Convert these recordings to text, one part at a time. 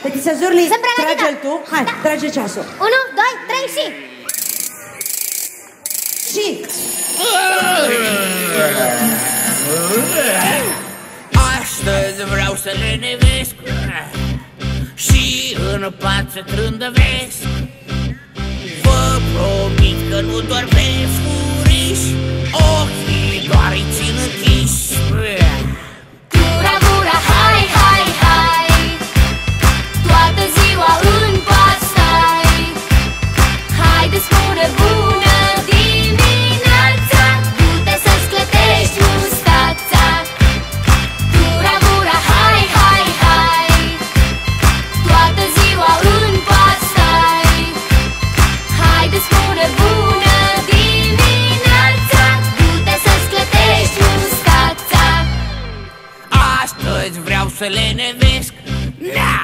Fetița Zurli, trage-l tu. Hai, trage ceasul. 1, 2, 3 și... Și... Astăzi vreau să le nevesc și în pat să trândăvesc. Vă promit că nu doar pe furiș, ochii doar-i țin închiși. Tura, bura, hai, hai, hai, toată ziua în pat stai. Haide, spune bună dimineața, du-te să-ți clătești mustața. Tura, bura, hai, hai, hai, toată ziua în pat stai. Haide, spune bună dimineața, du-te să-ți clătești mustața. Astăzi vreau să le nevesc, na,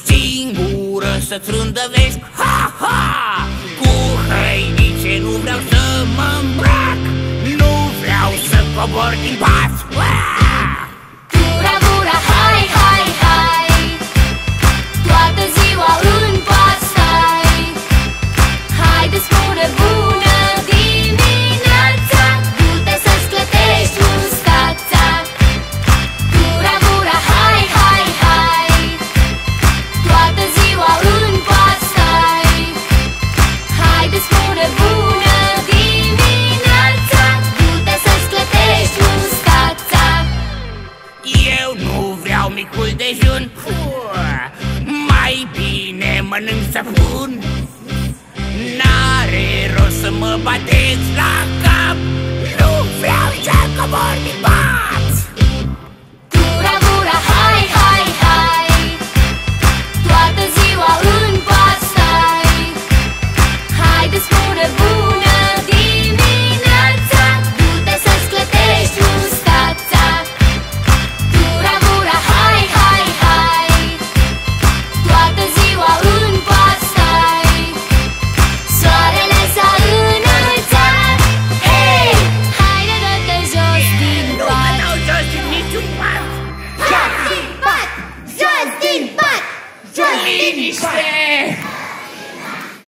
singură să trândăvesc. Ha, ha! Cu hăinițe nu vreau să mă îmbrac, nu vreau să cobor din pat. Tura, bura, hai, hai, hai, toată ziua în pat stai. Haide, spune bună dimineața, du-te să-ți clătești mustața. Tura, bura, hai, hai, hai, toată ziua în pat stai. Haide, spune bună dimineața, du-te să-ți clătești mustața. Eu nu vreau micul dejun, mai bine mănânc săpun. N-are rost să mă bateți la cap, nu vreau să cobor din pat. Tura, bura, hai, hai, hai, toată ziua în pat stai. Haide, spune bună dimineața, du-te să-ți clătești mustața. Tura, bura, hai, hai, hai, toată ziua în pat stai. Soarele s-a înălțat, hei, haide, dă-te jos din Nu mă pat. dau jos din niciun pat. Jos din pat, jos din pat, jos din pat. Liniște!